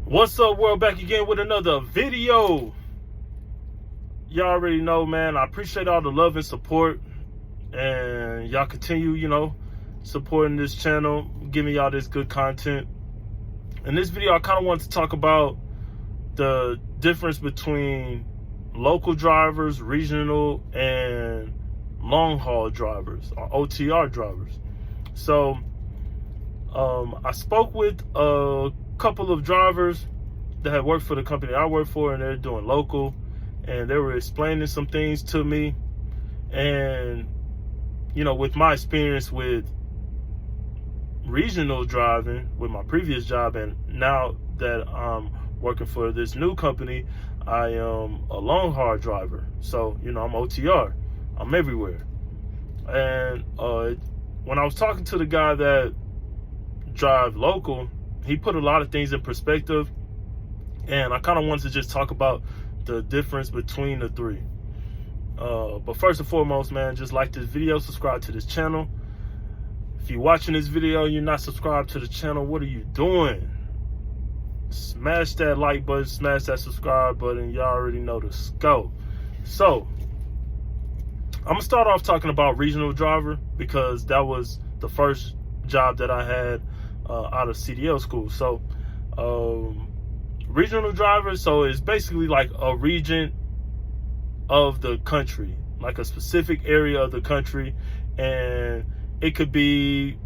What's up, world? Back again with another video. Y'all already know, man, I appreciate all the love and support, and y'all continue, supporting this channel, giving y'all this good content. In this video, I kind of want to talk about the difference between local drivers, regional, and long haul drivers, or OTR drivers. So I spoke with a couple of drivers that had worked for the company I work for, and they're doing local, and they were explaining some things to me. And with my experience with regional driving with my previous job, and now that I'm working for this new company, I am a long haul driver. So I'm OTR, I'm everywhere. And when I was talking to the guy that drive local, he put a lot of things in perspective, and I kind of wanted to just talk about the difference between the three. But first and foremost, man, just like this video, subscribe to this channel. If you're watching this video and you're not subscribed to the channel, what are you doing? Smash that like button, smash that subscribe button. Y'all already know the scope. So I'm gonna start off talking about regional driver, because that was the first job that I had out of CDL school. So regional driver, so it's basically like a region of the country, like a specific area of the country, and it could be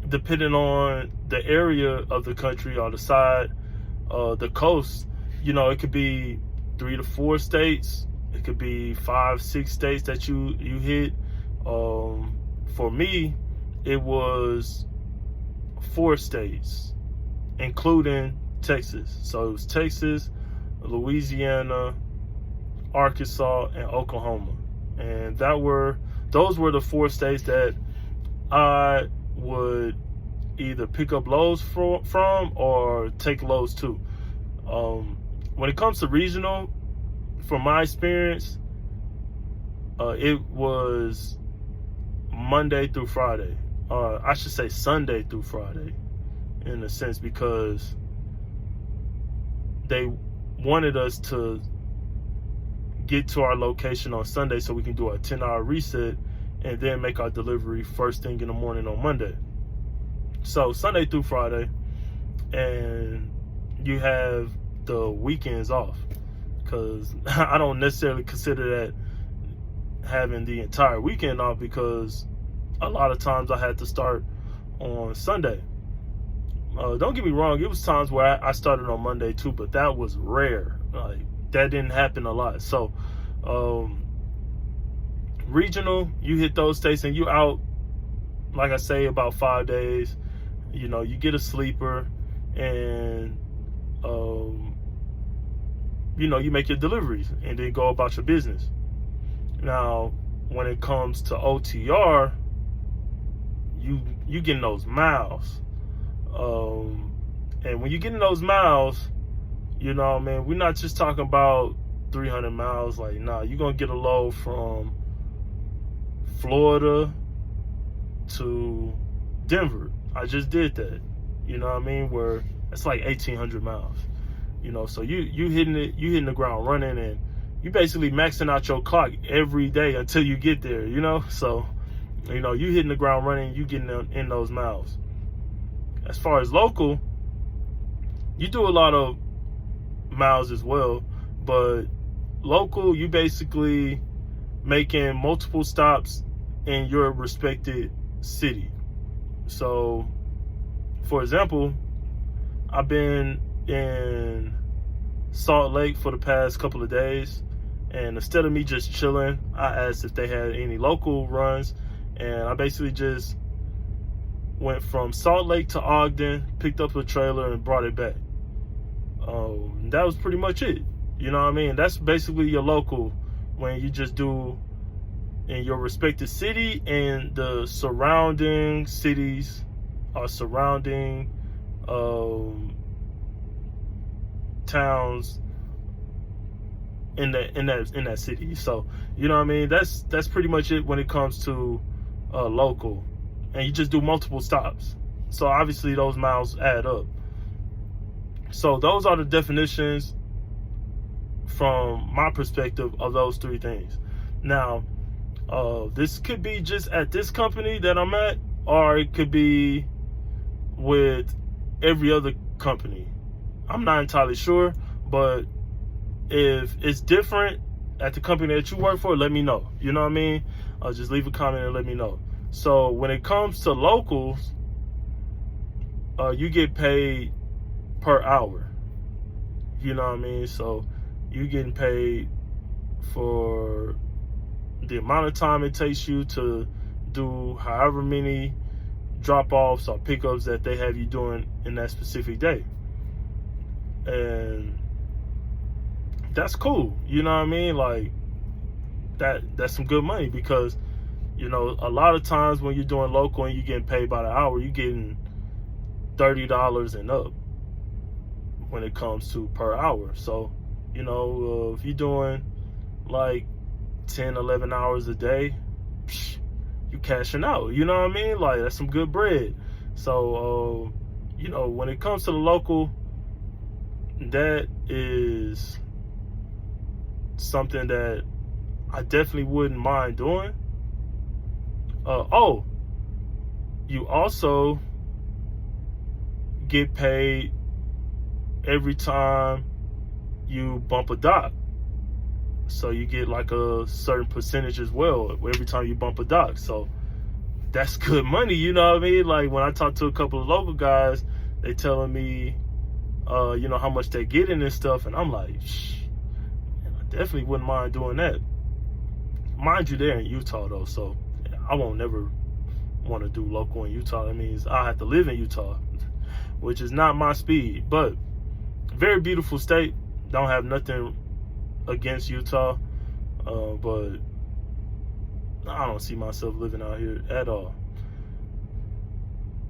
depending on the area of the country or the side, the coast. It could be 3 to 4 states, it could be 5, 6 states that you hit. For me, it was 4 states, including Texas. So it was Texas, Louisiana, Arkansas, and Oklahoma. And those were the 4 states that I would either pick up loads from or take loads to. When it comes to regional, from my experience, it was Monday through Friday. I should say Sunday through Friday, in a sense, because they wanted us to get to our location on Sunday so we can do a 10-hour reset and then make our delivery first thing in the morning on Monday. So Sunday through Friday, and you have the weekends off, because I don't necessarily consider that having the entire weekend off, because a lot of times I had to start on Sunday. Don't get me wrong, it was times where I started on Monday too, but that was rare. Like, that didn't happen a lot. So regional, you hit those states and you out, like I say, about 5 days. You get a sleeper, and you make your deliveries and then go about your business. Now, when it comes to OTR, you getting those miles. And when you're getting those miles, we're not just talking about 300 miles. Like, nah, you're gonna get a load from Florida to Denver. I just did that. Where it's like 1,800 miles. So you hitting the ground running, and you basically maxing out your clock every day until you get there. So you hitting the ground running, you getting in those miles. As far as local, you do a lot of miles as well, but local, you basically making multiple stops in your respected city. So, for example, I've been in Salt Lake for the past couple of days, and instead of me just chilling, I asked if they had any local runs, and I basically just went from Salt Lake to Ogden, picked up a trailer, and brought it back. That was pretty much it. That's basically your local, when you just do in your respective city and the surrounding cities or surrounding towns in that city. So that's pretty much it when it comes to local, and you just do multiple stops. So obviously those miles add up. So those are the definitions from my perspective of those three things. Now, this could be just at this company that I'm at, or it could be with every other company. I'm not entirely sure, but if it's different at the company that you work for, let me know. You know what I mean? Just leave a comment and let me know. So when it comes to locals, you get paid per hour. You know what I mean? So you getting paid for the amount of time it takes you to do however many drop-offs or pickups that they have you doing in that specific day. And that's cool. You know what I mean? Like, that's some good money, because, you know, a lot of times when you're doing local and you're getting paid by the hour, you're getting $30 and up when it comes to per hour. So, you know, if you're doing like 10, 11 hours a day, you cashing out. You know what I mean? Like, that's some good bread. So, you know, when it comes to the local, that is something that I definitely wouldn't mind doing. You also get paid every time you bump a dock. So you get like a certain percentage as well every time you bump a dock. So that's good money, you know what I mean? Like, when I talk to a couple of local guys, they telling me, you know, how much they get in this stuff, and I'm like, I definitely wouldn't mind doing that. Mind you, they're in Utah though, so I won't never want to do local in Utah. That means I have to live in Utah, which is not my speed. But very beautiful state. Don't have nothing against Utah, but I don't see myself living out here at all.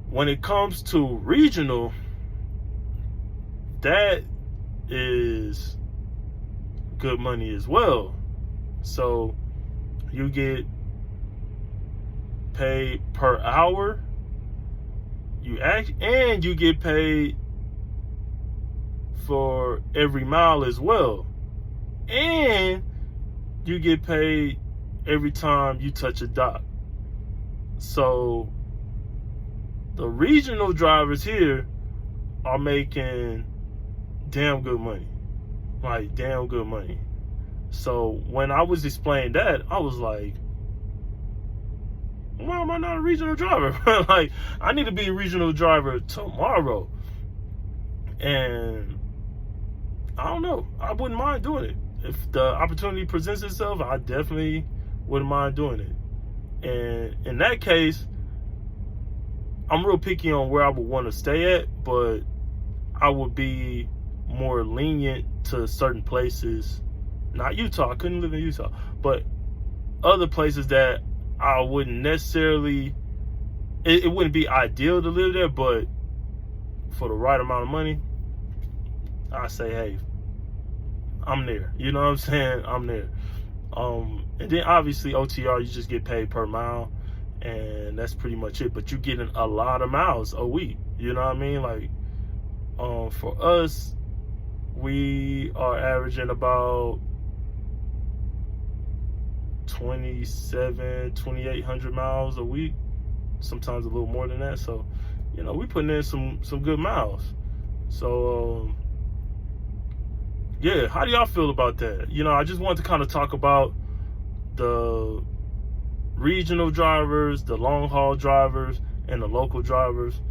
When it comes to regional, that is good money as well. So you get paid per hour, and you get paid for every mile as well, and you get paid every time you touch a dock. So the regional drivers here are making damn good money, like damn good money. So when I was explaining that, I was like, why am I not a regional driver? Like, I need to be a regional driver tomorrow. And I don't know, I wouldn't mind doing it. If the opportunity presents itself, I definitely wouldn't mind doing it. And in that case, I'm real picky on where I would want to stay at, but I would be more lenient to certain places. Not Utah, I couldn't live in Utah, but other places that I wouldn't necessarily, it wouldn't be ideal to live there, but for the right amount of money, I say, hey, I'm there. You know what I'm saying? I'm there. And then obviously OTR, you just get paid per mile, and that's pretty much it. But you're getting a lot of miles a week. You know what I mean? Like, for us, we are averaging about 2,800 miles a week, sometimes a little more than that. So, you know, we putting in some good miles. So, yeah, how do y'all feel about that? You know, I just wanted to kind of talk about the regional drivers, the long haul drivers, and the local drivers,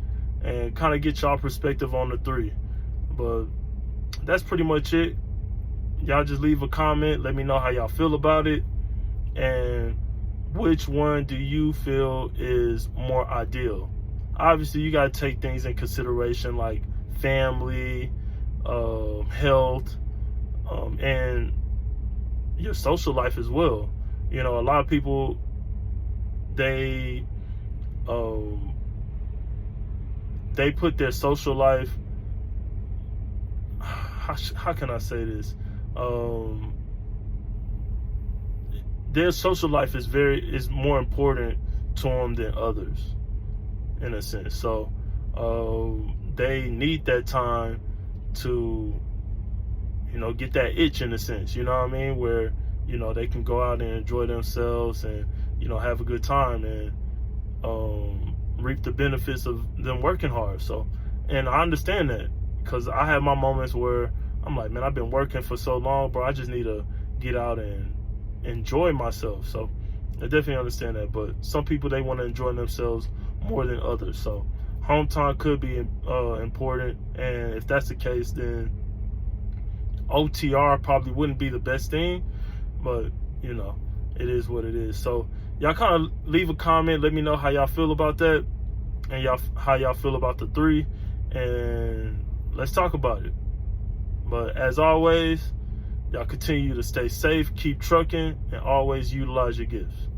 and kind of get y'all perspective on the three. But that's pretty much it. Y'all just leave a comment, let me know how y'all feel about it, and which one do you feel is more ideal. Obviously, you got to take things in consideration like family, health, and your social life as well. You know, a lot of people, they put their social life, how can I say this? Their social life is more important to them than others, in a sense. So they need that time to, you know, get that itch in a sense, you know what I mean? Where, you know, they can go out and enjoy themselves and, you know, have a good time and reap the benefits of them working hard. So, and I understand that because I have my moments where I'm like, man, I've been working for so long, bro. I just need to get out and enjoy myself. So I definitely understand that. But some people, they want to enjoy themselves more than others. So home time could be important. And if that's the case, then OTR probably wouldn't be the best thing, but you know, it is what it is. So y'all kind of leave a comment, let me know how y'all feel about that, and how y'all feel about the 3, and let's talk about it. But as always, y'all continue to stay safe, keep trucking, and always utilize your gifts.